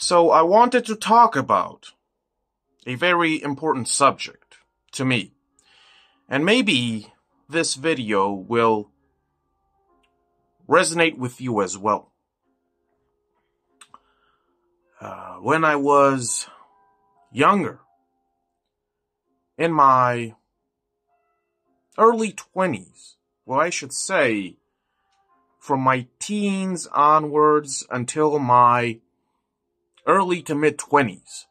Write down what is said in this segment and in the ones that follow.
So I wanted to talk about a very important subject to me. And maybe this video will resonate with you as well. When I was younger, in my early 20s, well, I should say from my teens onwards until my early to mid-20s,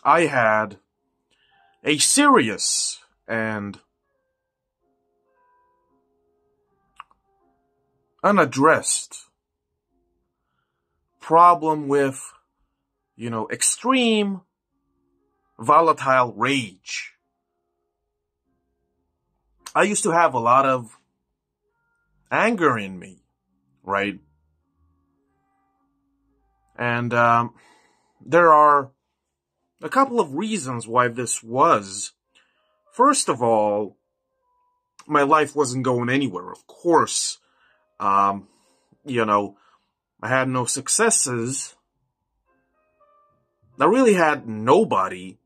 I had a serious and unaddressed problem with, extreme volatile rage. I used to have a lot of anger in me, right? And there are a couple of reasons why this was. First of all, my life wasn't going anywhere. Of course, I had no successes. I really had nobody.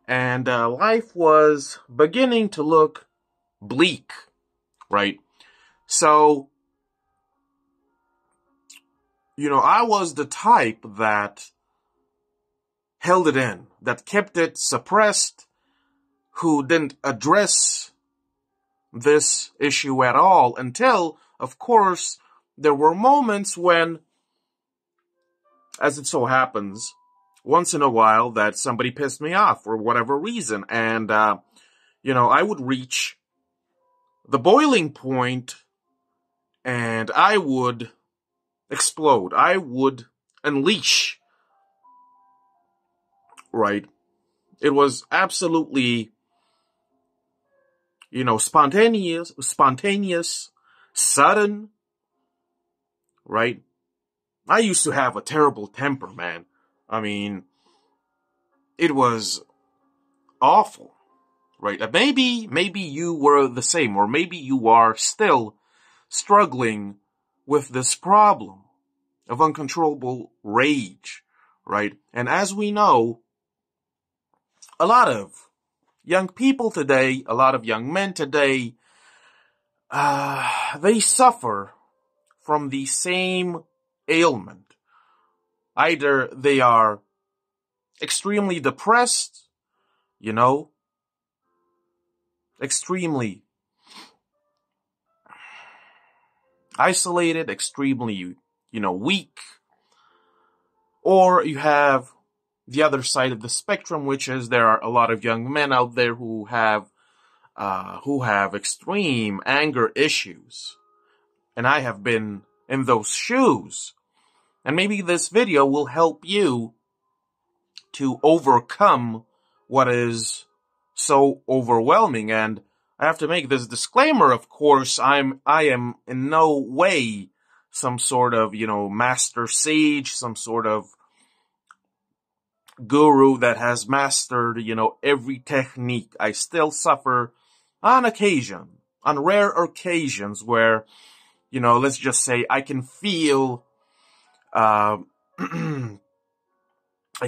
And life was beginning to look bleak, right? So, I was the type that held it in, that kept it suppressed, who didn't address this issue at all until, of course, there were moments when, as it so happens, once in a while that somebody pissed me off for whatever reason. And, I would reach the boiling point and I would explode. I would unleash, right? It was absolutely, spontaneous, sudden, right? I used to have a terrible temper, man. I mean, it was awful, right? Maybe you were the same, or maybe you are still struggling with this problem of uncontrollable rage, right? And as we know, a lot of young people today, a lot of young men today, they suffer from the same ailment. Either they are extremely depressed, extremely isolated, extremely, weak, or you have the other side of the spectrum, which is there are a lot of young men out there who have extreme anger issues. And I have been in those shoes. And maybe this video will help you to overcome what is so overwhelming. And I have to make this disclaimer, of course, I am in no way some sort of, master sage, some sort of guru that has mastered, every technique. I still suffer on occasion, on rare occasions where, let's just say I can feel, I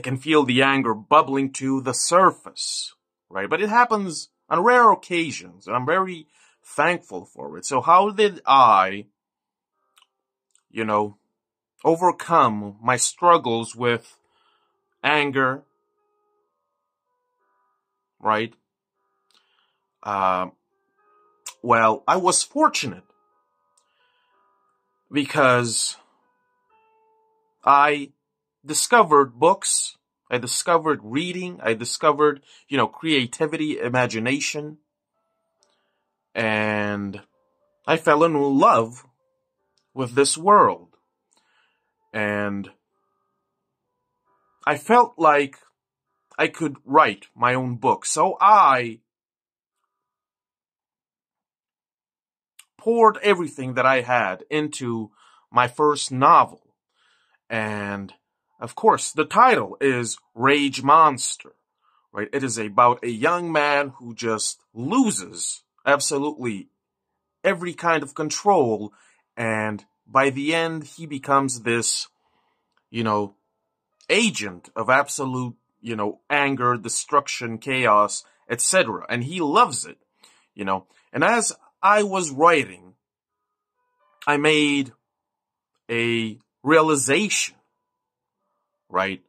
can feel the anger bubbling to the surface, right? But it happens on rare occasions, and I'm very thankful for it. So how did I, overcome my struggles with anger, right? Well, I was fortunate because I discovered books, I discovered reading, I discovered, creativity, imagination, and I fell in love with this world. And I felt like I could write my own book. So I poured everything that I had into my first novel. And, of course, the title is Rage Monster, right? It is about a young man who just loses absolutely every kind of control. And by the end, he becomes this, you know, agent of absolute, anger, destruction, chaos, etc. And he loves it, And as I was writing, I made a realization, right?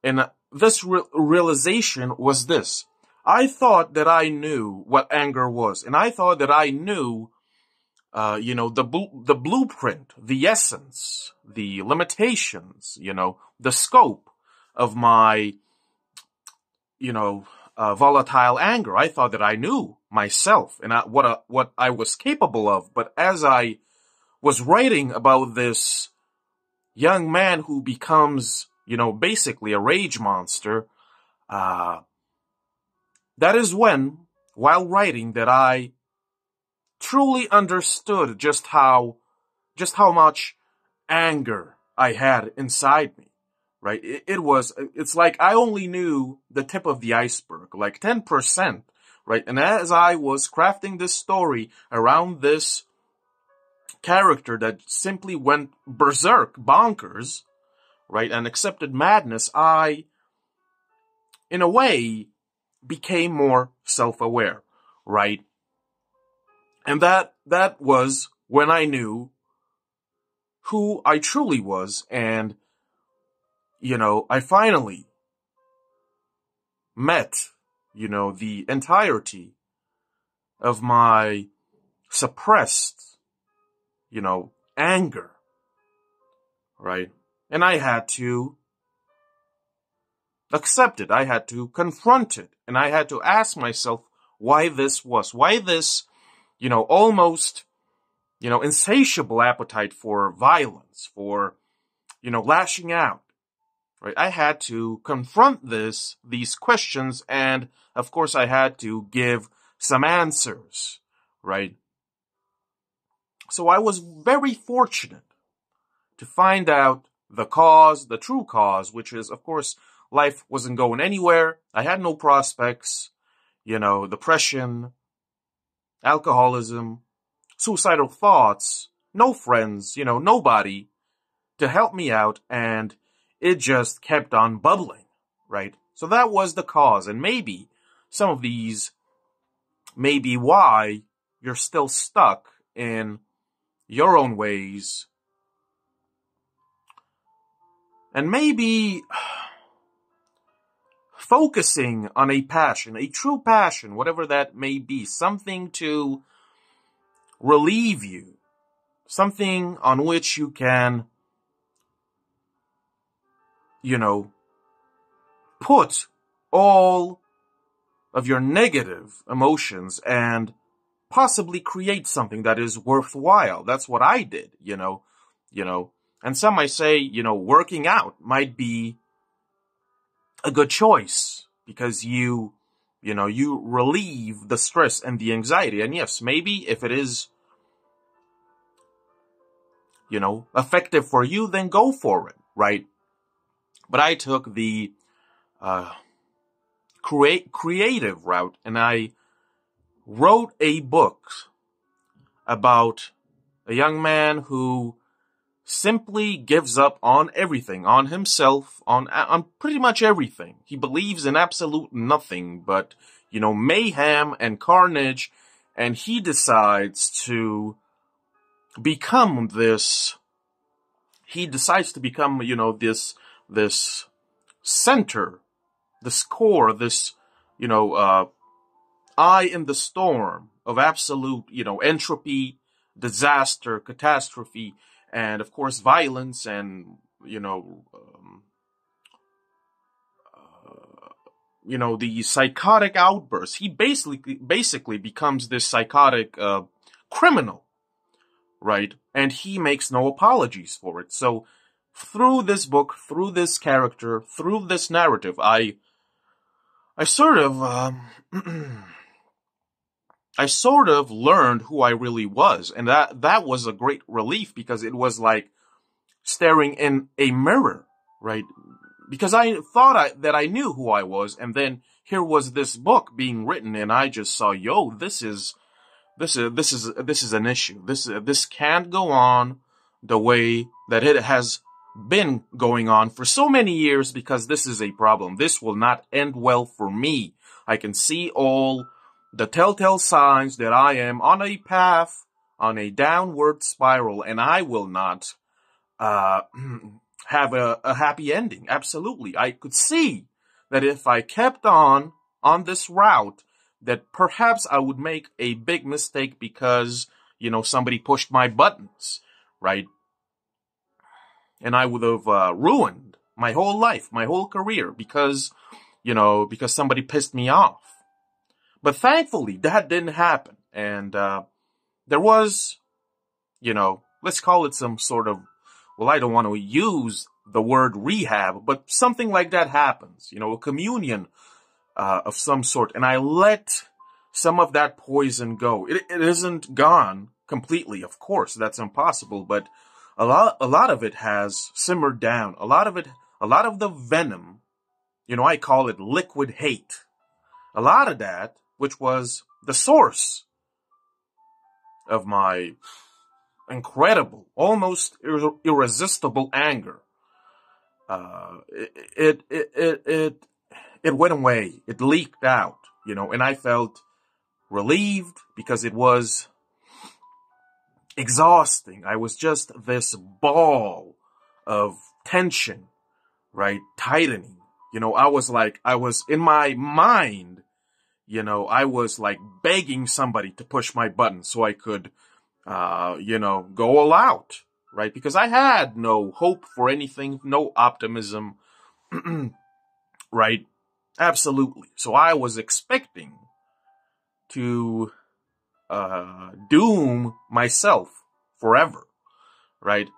And this realization was this. I thought that I knew what anger was, and I thought that I knew, the blueprint, the essence, the limitations, the scope of my, volatile anger. I thought that I knew myself and what I was capable of. But as I was writing about this young man who becomes, basically a rage monster, that is when, while writing, that I truly understood just how much anger I had inside me, right? It's like I only knew the tip of the iceberg, like 10%, right? And as I was crafting this story around this character that simply went berserk, bonkers, right, and accepted madness, I, in a way, became more self-aware, right? And that was when I knew who I truly was, and, I finally met, the entirety of my suppressed, anger, right? And I had to accept it. I had to confront it. And I had to ask myself why this, almost, insatiable appetite for violence, for, lashing out, right? I had to confront these questions, and of course I had to give some answers, right? So I was very fortunate to find out the true cause, which is, of course, life wasn't going anywhere. I had no prospects, depression, alcoholism, suicidal thoughts, no friends, nobody to help me out, and it just kept on bubbling, right? So that was the cause, and maybe some of these may be why you're still stuck in your own ways, and maybe focusing on a passion, a true passion, whatever that may be, something to relieve you, something on which you can, put all of your negative emotions and possibly create something that is worthwhile. That's what I did, And some might say, working out might be a good choice because you relieve the stress and the anxiety. And yes, maybe if it is, effective for you, then go for it, right? But I took the creative route, and I wrote a book about a young man who simply gives up on everything, on himself, on pretty much everything. He believes in absolute nothing but, mayhem and carnage, and he decides to become this. He decides to become, this center, this core, this, eye in the storm of absolute, entropy, disaster, catastrophe, and of course violence and, the psychotic outbursts. He basically becomes this psychotic criminal, right? And he makes no apologies for it. So through this book, through this character, through this narrative, I sort of I sort of learned who I really was, and that was a great relief because it was like staring in a mirror, right? Because I thought that I knew who I was, and then here was this book being written, and I just saw, this is an issue. This can't go on the way that it has been going on for so many years because this is a problem. This will not end well for me. I can see all the telltale signs that I am on a path, on a downward spiral, and I will not have a happy ending. Absolutely. I could see that if I kept on this route, that perhaps I would make a big mistake because, somebody pushed my buttons, right? And I would have ruined my whole life, my whole career because somebody pissed me off. But thankfully, that didn't happen. And there was, let's call it some sort of, well, I don't want to use the word rehab, but something like that happens, a communion of some sort. And I let some of that poison go. It isn't gone completely, of course, that's impossible, but a lot of it has simmered down. A lot of the venom, I call it liquid hate. A lot of that, which was the source of my incredible, almost irresistible anger, it went away. It leaked out, and I felt relieved because it was exhausting. I was just this ball of tension, right? Tightening. I was in my mind, I was like begging somebody to push my button so I could, go all out, right? Because I had no hope for anything, no optimism, right? Absolutely. So I was expecting to doom myself forever, right?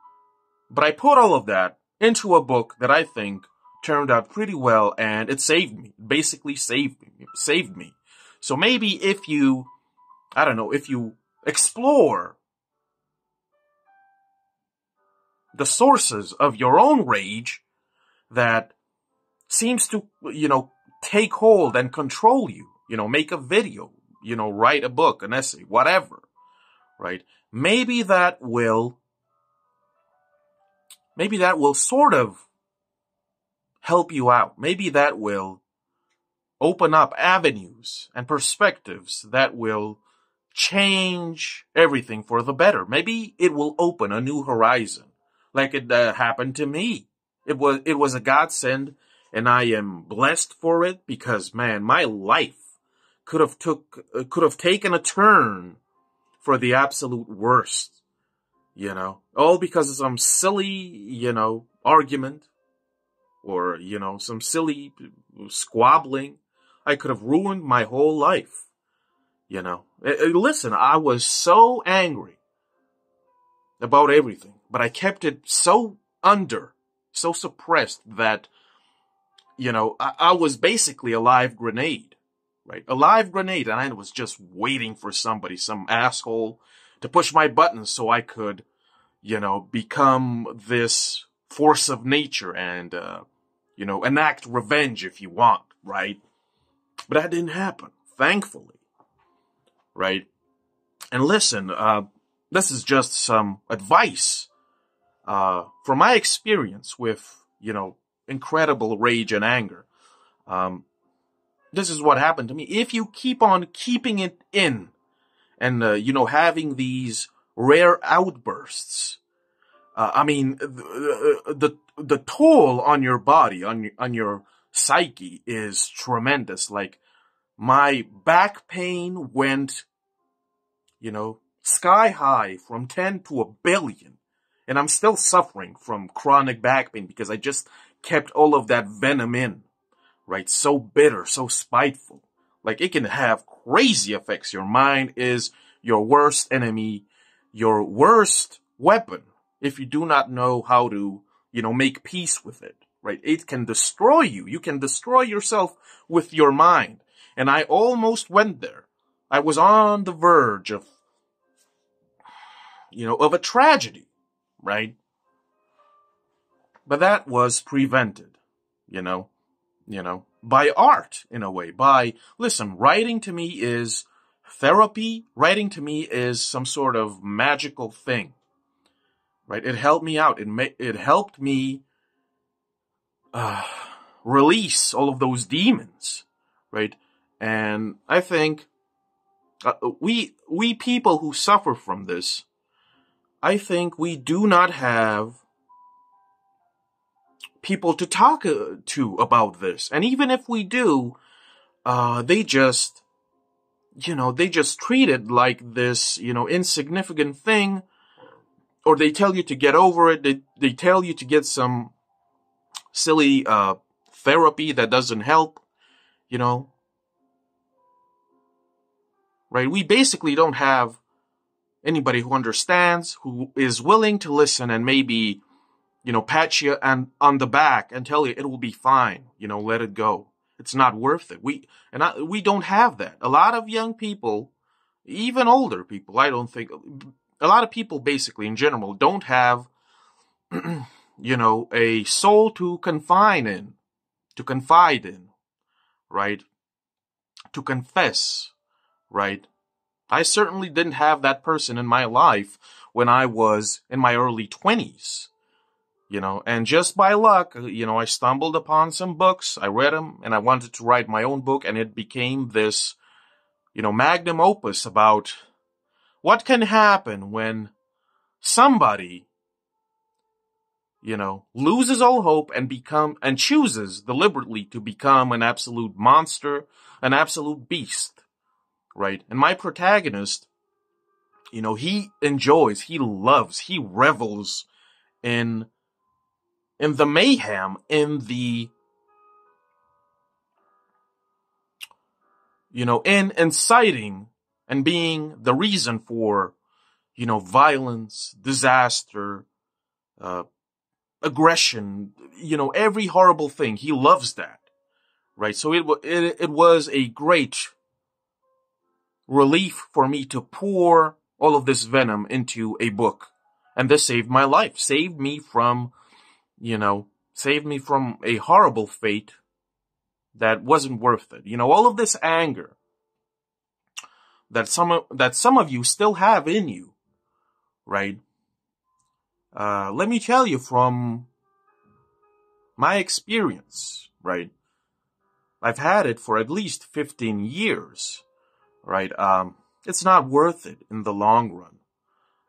But I put all of that into a book that I think turned out pretty well, and it saved me. Basically saved me. So maybe if you explore the sources of your own rage that seems to, take hold and control you, make a video, write a book, an essay, whatever, right? Maybe that will sort of help you out. Maybe that will open up avenues and perspectives that will change everything for the better. Maybe it will open a new horizon, like it happened to me. It was a godsend, and I am blessed for it because, man, my life could have taken a turn for the absolute worst, all because of some silly, argument or, some silly squabbling. I could have ruined my whole life, Listen, I was so angry about everything, but I kept it so suppressed that, I was basically a live grenade, right? A live grenade, and I was just waiting for somebody, some asshole, to push my buttons so I could, become this force of nature and, enact revenge if you want, right? But that didn't happen, thankfully, right? And listen, this is just some advice from my experience with, incredible rage and anger. This is what happened to me. If you keep on keeping it in and, having these rare outbursts, the toll on your body, on your psyche is tremendous. Like, my back pain went, sky high from 10 to 1 billion. And I'm still suffering from chronic back pain because I just kept all of that venom in, right? So bitter, so spiteful. Like, it can have crazy effects. Your mind is your worst enemy, your worst weapon, if you do not know how to, make peace with it, right? It can destroy you. You can destroy yourself with your mind. And I almost went there. I was on the verge of, of a tragedy, right? But that was prevented, by art, in a way. Listen, writing to me is therapy. Writing to me is some sort of magical thing. right? It helped me out. It helped me release all of those demons, right? And I think we people who suffer from this, I think we do not have people to talk to about this. And even if we do, they just treat it like this, insignificant thing, or they tell you to get over it. They tell you to get some silly therapy that doesn't help, right? We basically don't have anybody who understands, who is willing to listen and maybe, pat you on the back and tell you it will be fine, let it go. It's not worth it. We don't have that. A lot of young people, even older people, a lot of people basically in general don't have, a soul to confide in, right? To confess, right? I certainly didn't have that person in my life when I was in my early 20s, and just by luck, I stumbled upon some books, I read them, and I wanted to write my own book, and it became this, magnum opus about what can happen when somebody, loses all hope and chooses deliberately to become an absolute monster, an absolute beast, right? And my protagonist, he enjoys, he loves, he revels in the mayhem, in the, in inciting and being the reason for, violence, disaster, aggression, every horrible thing. He loves that, right? So it was a great relief for me to pour all of this venom into a book. And this saved my life, saved me from a horrible fate that wasn't worth it. All of this anger that some of you still have in you, right? Let me tell you from my experience, right? I've had it for at least 15 years, right? It's not worth it in the long run,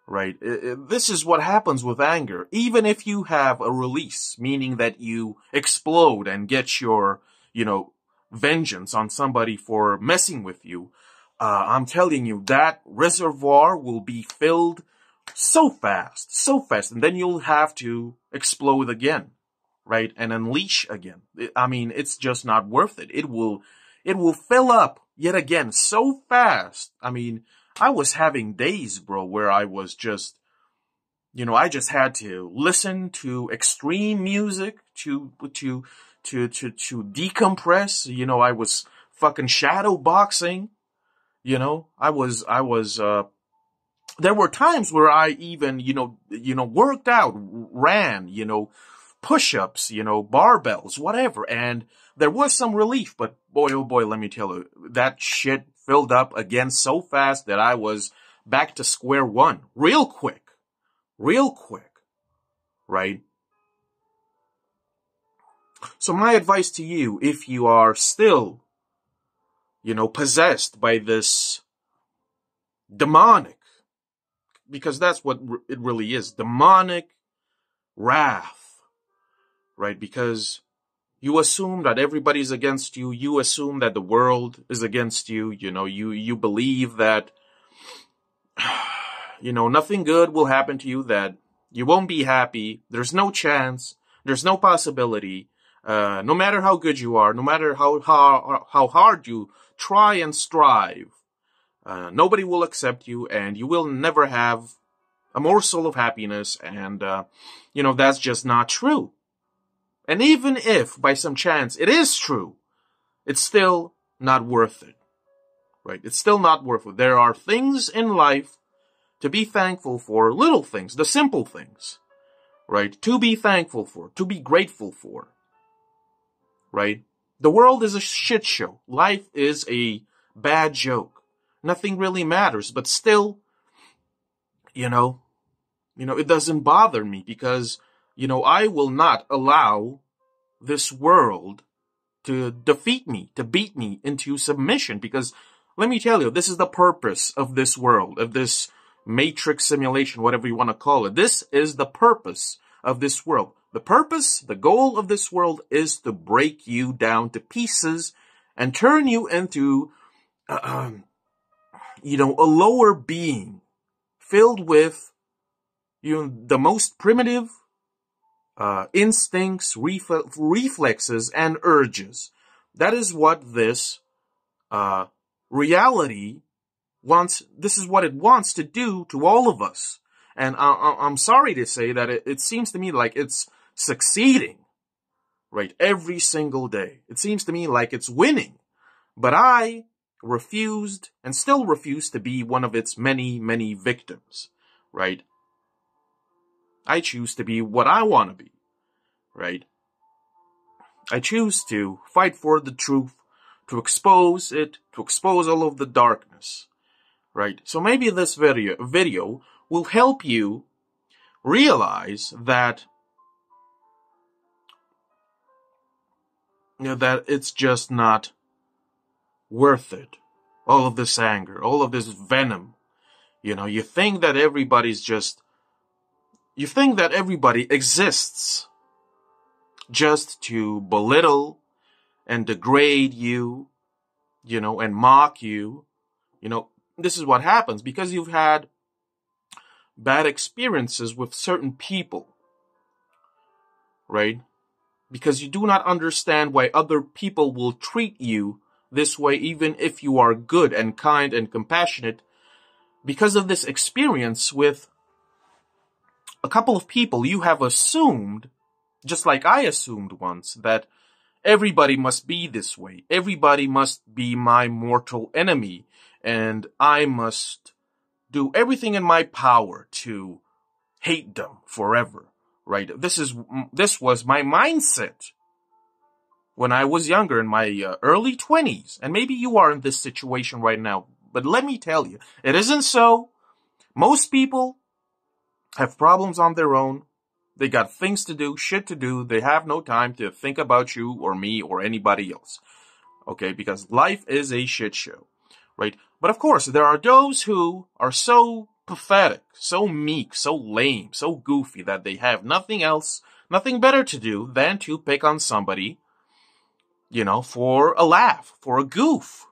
right? This is what happens with anger. Even if you have a release, meaning that you explode and get your, vengeance on somebody for messing with you, I'm telling you, that reservoir will be filled so fast, and then you'll have to explode again, right? And unleash again. I mean, it's just not worth it. It will fill up yet again so fast. I mean, I was having days, bro, where I was just, I just had to listen to extreme music to decompress. I was fucking shadow boxing. I was there were times where I even, worked out, ran, push-ups, barbells, whatever. And there was some relief, but boy, oh boy, let me tell you, that shit filled up again so fast that I was back to square one real quick, right? So my advice to you, if you are still, possessed by this demonic, because that's what it really is, demonic wrath, right? Because you assume that everybody's against you. You assume that the world is against you. You believe that, nothing good will happen to you, that you won't be happy. There's no chance. There's no possibility. No matter how good you are, no matter how hard you try and strive, nobody will accept you, and you will never have a morsel of happiness, and, that's just not true. And even if, by some chance, it is true, it's still not worth it, right? It's still not worth it. There are things in life to be thankful for, little things, the simple things, right? To be thankful for, to be grateful for, right? The world is a shit show. Life is a bad joke. Nothing really matters, but still, it doesn't bother me because, I will not allow this world to defeat me, to beat me into submission. Because let me tell you, this is the purpose of this world, of this matrix simulation, whatever you want to call it. This is the purpose of this world. The purpose, the goal of this world is to break you down to pieces and turn you into, a lower being filled with, the most primitive instincts, reflexes, and urges. That is what this reality wants. This is what it wants to do to all of us. And I'm sorry to say that it seems to me like it's succeeding, right? Every single day. It seems to me like it's winning. But I refused and still refuse to be one of its many, many victims, right? I choose to be what I want to be, right? I choose to fight for the truth, to expose it, to expose all of the darkness, right? So maybe this video will help you realize that, that it's just not worth it. All of this anger, all of this venom. You think that you think that everybody exists just to belittle and degrade you, and mock you. This is what happens because you've had bad experiences with certain people, right? Because you do not understand why other people will treat you this way, even if you are good and kind and compassionate. Because of this experience with a couple of people, you have assumed, just like I assumed once, that everybody must be this way. Everybody must be my mortal enemy, and I must do everything in my power to hate them forever, right? This was my mindset when I was younger, in my early 20s. And maybe you are in this situation right now. But let me tell you, it isn't so. Most people have problems on their own. They got things to do, shit to do. They have no time to think about you or me or anybody else. Okay, because life is a shit show, right? But of course, there are those who are so pathetic, so meek, so lame, so goofy that they have nothing else, nothing better to do than to pick on somebody, for a laugh, for a goof,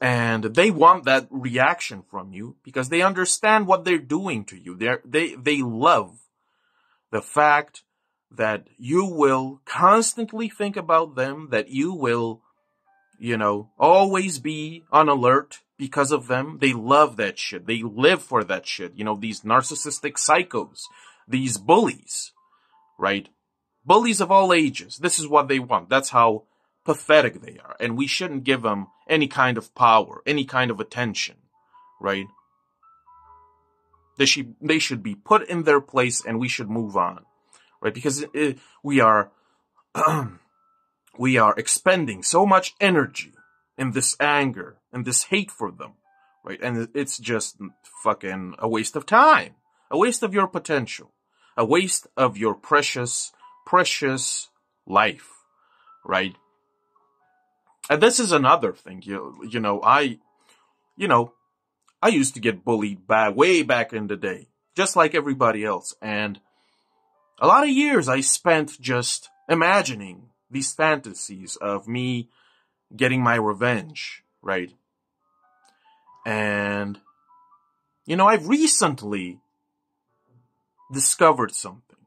And they want that reaction from you because they understand what they're doing to you. They love the fact that you will constantly think about them, that you will, always be on alert because of them. They love that shit. They live for that shit. These narcissistic psychos, these bullies, right? Bullies of all ages. This is what they want. That's how pathetic they are. And we shouldn't give them any kind of power, any kind of attention, right? They should be put in their place and we should move on, right? Because we are expending so much energy in this anger and this hate for them, right? And it's just fucking a waste of time, a waste of your potential, a waste of your precious life, right? And this is another thing, I used to get bullied way back in the day, just like everybody else. And a lot of years I spent just imagining these fantasies of me getting my revenge, right? And, I've recently discovered something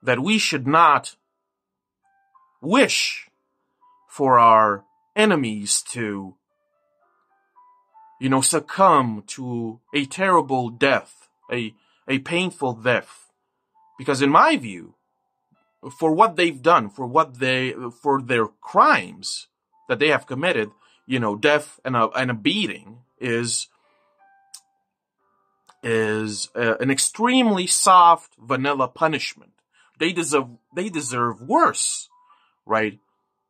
that we should not wish for our enemies to, succumb to a terrible death, a painful death. Because in my view, for what they've done, for their crimes that they have committed, death and a beating is an extremely soft vanilla punishment. They deserve worse, right?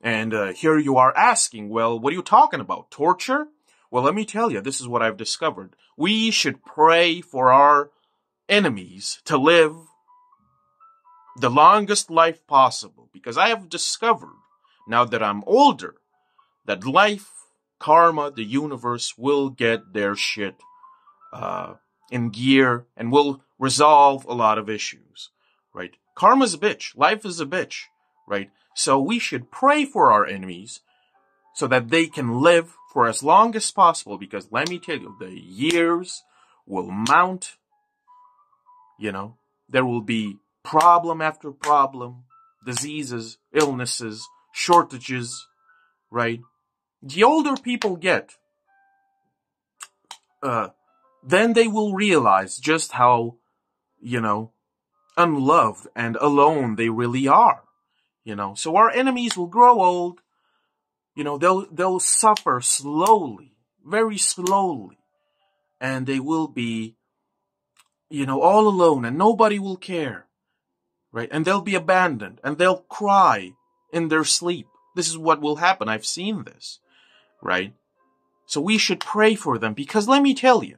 And here you are asking, well, what are you talking about? Torture? Well, let me tell you, this is what I've discovered. We should pray for our enemies to live the longest life possible, because I have discovered, now that I'm older, that life, karma, the universe will get their shit in gear and will resolve a lot of issues, right? Karma's a bitch. Life is a bitch, right? So we should pray for our enemies so that they can live for as long as possible, because let me tell you, the years will mount, there will be problem after problem, diseases, illnesses, shortages, right? The older people get, then they will realize just how, unloved and alone they really are, So our enemies will grow old, they'll suffer slowly, very slowly, and they will be, all alone, and nobody will care, right? And they'll be abandoned, and they'll cry in their sleep. This is what will happen. I've seen this, right? So we should pray for them, because let me tell you,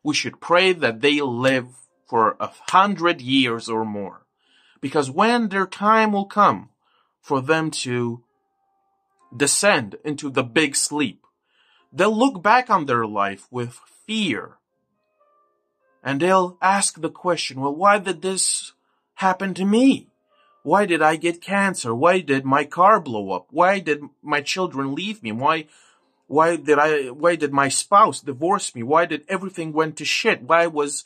we should pray that they live for 100 years or more. Because when their time will come for them to descend into the big sleep, they'll look back on their life with fear. And they'll ask the question, well, why did this happen to me? Why did I get cancer? Why did my car blow up? Why did my children leave me? Why did my spouse divorce me? Why did everything went to shit? Why was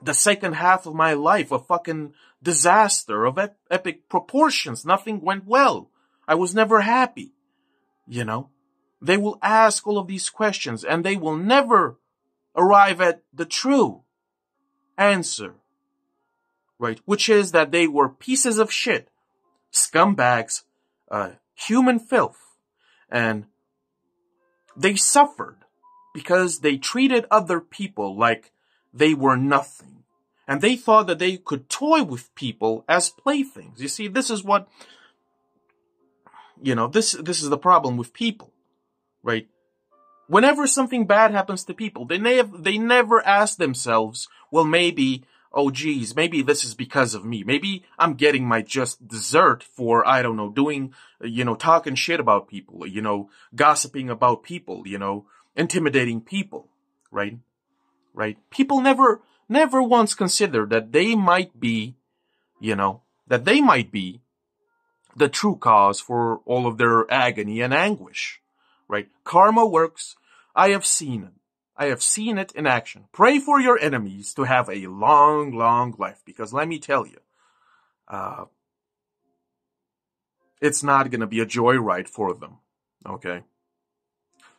the second half of my life a fucking disaster of epic proportions? Nothing went well. I was never happy. They will ask all of these questions, and they will never arrive at the true answer, right? Which is that they were pieces of shit, scumbags, human filth. And they suffered because they treated other people like they were nothing. And they thought that they could toy with people as playthings. You see, this is what, this is the problem with people, right? Whenever something bad happens to people, they never ask themselves, well, maybe, oh geez, maybe this is because of me. Maybe I'm getting my just dessert for, I don't know, doing, talking shit about people, gossiping about people, intimidating people, right? Right? People never once consider that they might be, the true cause for all of their agony and anguish, right? Karma works. I have seen it. I have seen it in action. Pray for your enemies to have a long, long life, because let me tell you, it's not going to be a joyride for them, okay?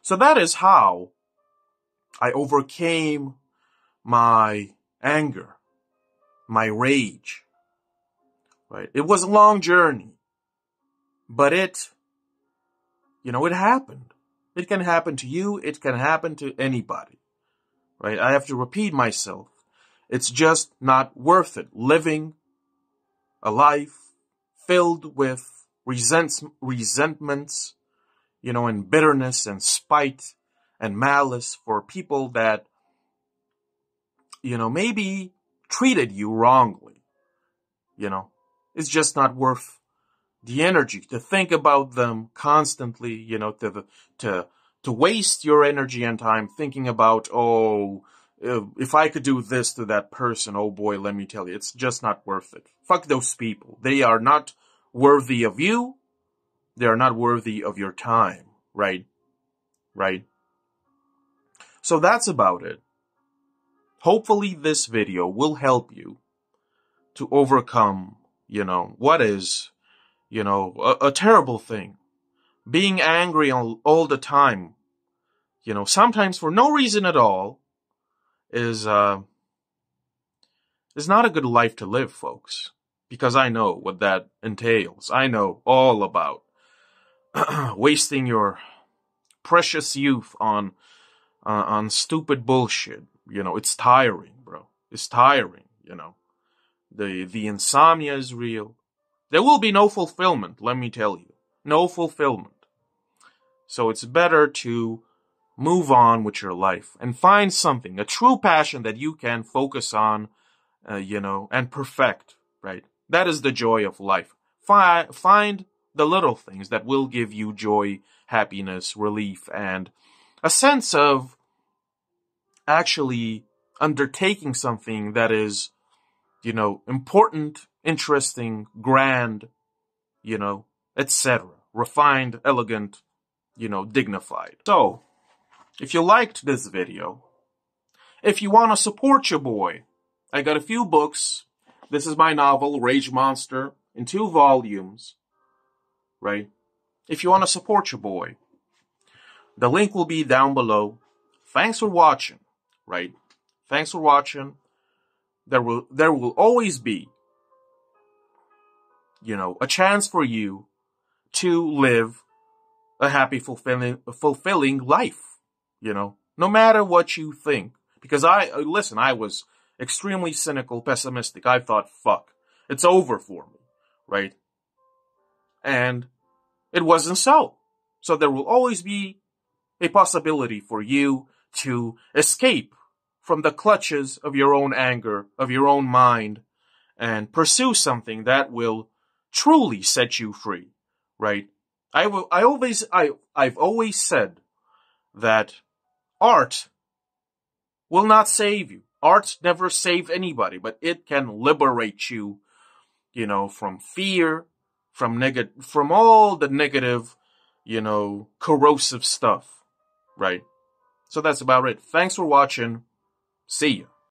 So that is how I overcame my anger, my rage, right? It was a long journey, but it happened. It can happen to you. It can happen to anybody, right? I have to repeat myself. It's just not worth it living a life filled with resentments, and bitterness and spite and malice for people that, maybe treated you wrongly. It's just not worth the energy to think about them constantly, to waste your energy and time thinking about, oh, if I could do this to that person, oh boy, let me tell you, it's just not worth it. Fuck those people. They are not worthy of you. They are not worthy of your time, right? Right? So that's about it. Hopefully this video will help you to overcome, what is, a terrible thing. Being angry all the time, sometimes for no reason at all, is not a good life to live, folks. Because I know what that entails. I know all about wasting your precious youth on stupid bullshit. It's tiring, bro. It's tiring, The insomnia is real. There will be no fulfillment, let me tell you. No fulfillment. So it's better to move on with your life and find something, a true passion that you can focus on, and perfect, right? That is the joy of life. Find the little things that will give you joy, happiness, relief, and a sense of actually undertaking something that is, important, interesting, grand, etc. Refined, elegant, dignified. So, if you liked this video, if you want to support your boy, I got a few books. This is my novel, Rage Monster, in 2 volumes, right? If you want to support your boy, the link will be down below. Thanks for watching, right? Thanks for watching. There will always be, a chance for you to live a happy, fulfilling life, no matter what you think. Because I was extremely cynical, pessimistic. I thought, fuck, it's over for me, right? And it wasn't so. So there will always be a possibility for you to escape from the clutches of your own anger, of your own mind, and pursue something that will truly set you free, right? I've always said that art will not save you. Art never saved anybody, but it can liberate you, from fear, from all the negative, corrosive stuff, right? So that's about it. Thanks for watching. See ya.